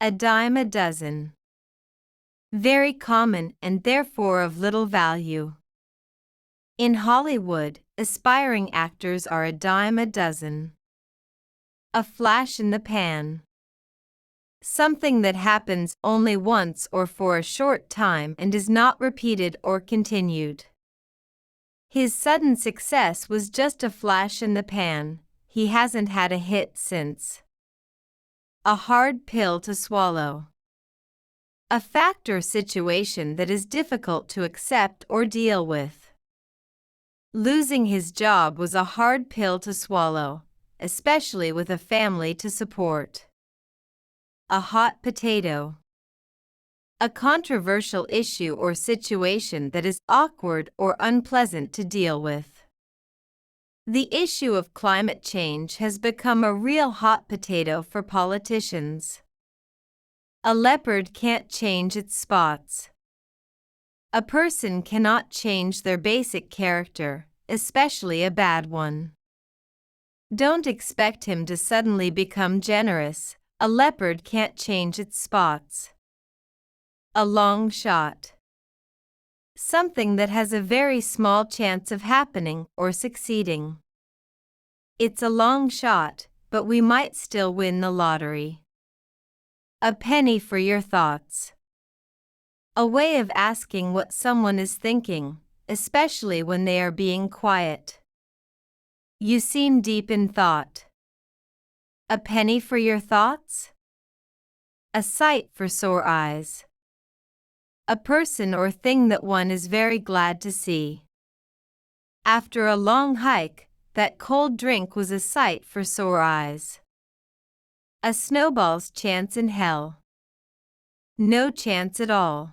A dime a dozen. Very common and therefore of little value. In Hollywood, aspiring actors are a dime a dozen. A flash in the pan. Something that happens only once or for a short time and is not repeated or continued. His sudden success was just a flash in the pan. He hasn't had a hit since. A hard pill to swallow. A fact or situation that is difficult to accept or deal with. Losing his job was a hard pill to swallow, especially with a family to support. A hot potato. A controversial issue or situation that is awkward or unpleasant to deal with. The issue of climate change has become a real hot potato for politicians. A leopard can't change its spots. A person cannot change their basic character, especially a bad one. Don't expect him to suddenly become generous. A leopard can't change its spots. A long shot. Something that has a very small chance of happening or succeeding. It's a long shot, but we might still win the lottery. A penny for your thoughts. A way of asking what someone is thinking, especially when they are being quiet. You seem deep in thought. A penny for your thoughts? A sight for sore eyes. A person or thing that one is very glad to see. After a long hike, that cold drink was a sight for sore eyes. A snowball's chance in hell. No chance at all.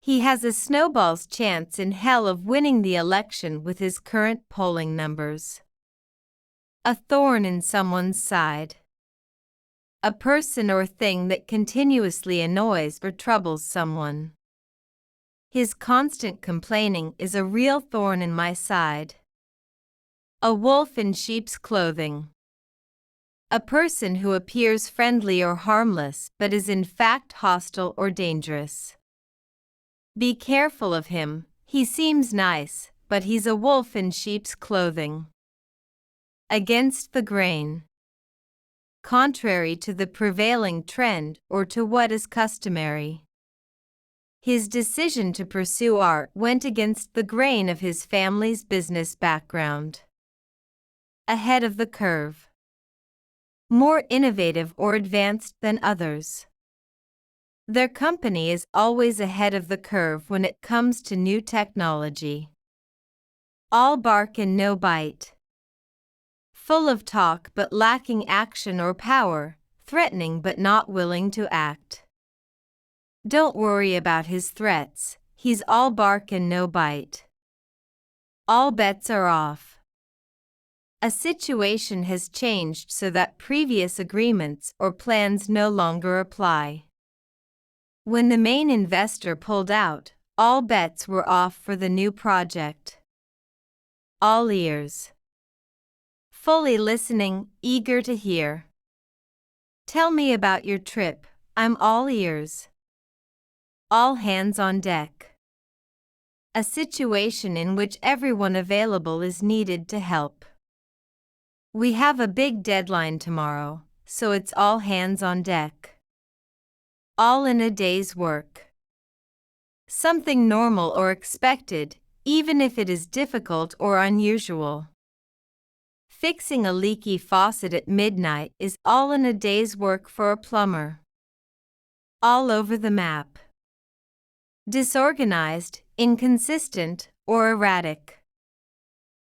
He has a snowball's chance in hell of winning the election with his current polling numbers. A thorn in someone's side. A person or thing that continuously annoys or troubles someone. His constant complaining is a real thorn in my side. A wolf in sheep's clothing. A person who appears friendly or harmless but is in fact hostile or dangerous. Be careful of him, he seems nice, but he's a wolf in sheep's clothing. Against the grain. Contrary to the prevailing trend or to what is customary. His decision to pursue art went against the grain of his family's business background. Ahead of the curve. More innovative or advanced than others. Their company is always ahead of the curve when it comes to new technology. All bark and no bite. Full of talk but lacking action or power, threatening but not willing to act. Don't worry about his threats, he's all bark and no bite. All bets are off. A situation has changed so that previous agreements or plans no longer apply. When the main investor pulled out, all bets were off for the new project. All ears. Fully listening, eager to hear. Tell me about your trip, I'm all ears. All hands on deck. A situation in which everyone available is needed to help. We have a big deadline tomorrow, so it's all hands on deck. All in a day's work. Something normal or expected, even if it is difficult or unusual. Fixing a leaky faucet at midnight is all in a day's work for a plumber. All over the map. Disorganized, inconsistent, or erratic.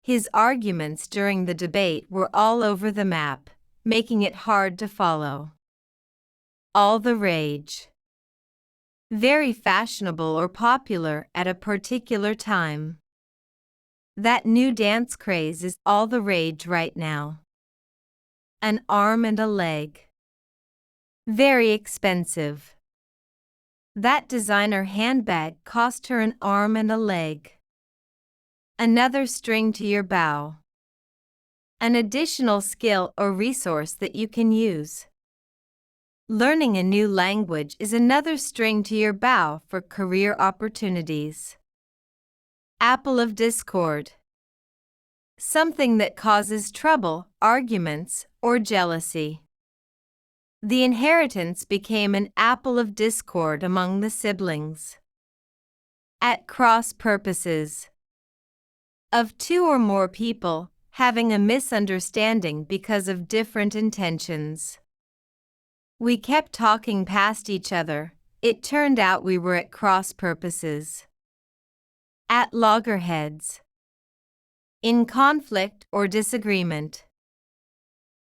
His arguments during the debate were all over the map, making it hard to follow. All the rage. Very fashionable or popular at a particular time. That new dance craze is all the rage right now. An arm and a leg. Very expensive. That designer handbag cost her an arm and a leg. Another string to your bow. An additional skill or resource that you can use. Learning a new language is another string to your bow for career opportunities. Apple of discord. Something that causes trouble, arguments, or jealousy. The inheritance became an apple of discord among the siblings. At cross purposes. Of two or more people having a misunderstanding because of different intentions. We kept talking past each other. It turned out we were at cross purposes. At loggerheads. In conflict or disagreement.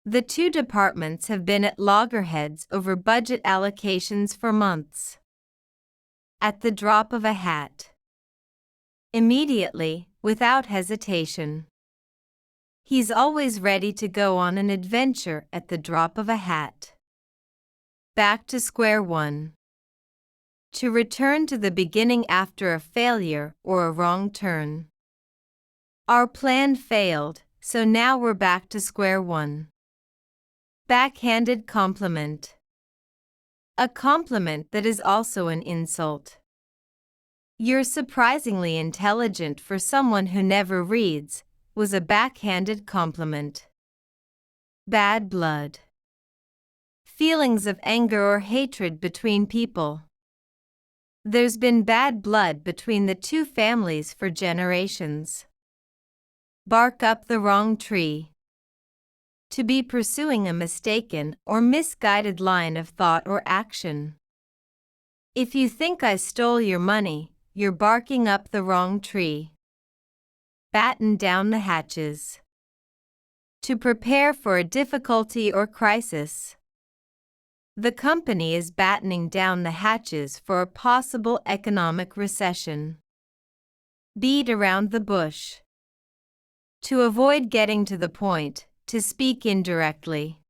The two departments have been at loggerheads over budget allocations for months. At the drop of a hat. Immediately, without hesitation. He's always ready to go on an adventure at the drop of a hat. Back to square one. To return to the beginning after a failure or a wrong turn. Our plan failed, so now we're back to square one. Backhanded compliment. A compliment that is also an insult. You're surprisingly intelligent for someone who never reads, was a backhanded compliment. Bad blood. Feelings of anger or hatred between people. There's been bad blood between the two families for generations. Bark up the wrong tree. To be pursuing a mistaken or misguided line of thought or action. If you think I stole your money, you're barking up the wrong tree. Batten down the hatches. To prepare for a difficulty or crisis. The company is battening down the hatches for a possible economic recession. Beat around the bush. To avoid getting to the point, to speak indirectly.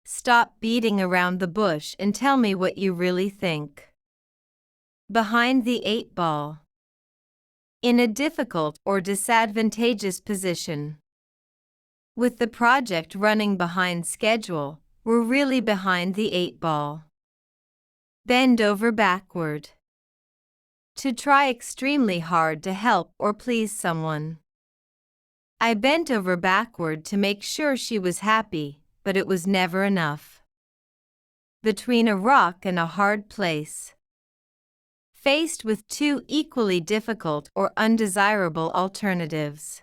Stop beating around the bush and tell me what you really think. Behind the eight ball. In a difficult or disadvantageous position. With the project running behind schedule, we're really behind the eight ball. Bend over backward. To try extremely hard to help or please someone. I bent over backward to make sure she was happy, but it was never enough. Between a rock and a hard place. Faced with two equally difficult or undesirable alternatives.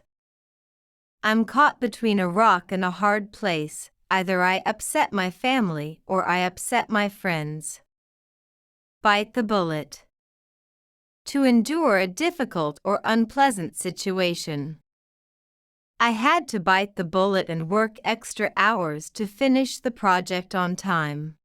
I'm caught between a rock and a hard place. Either I upset my family or I upset my friends. Bite the bullet. To endure a difficult or unpleasant situation. I had to bite the bullet and work extra hours to finish the project on time.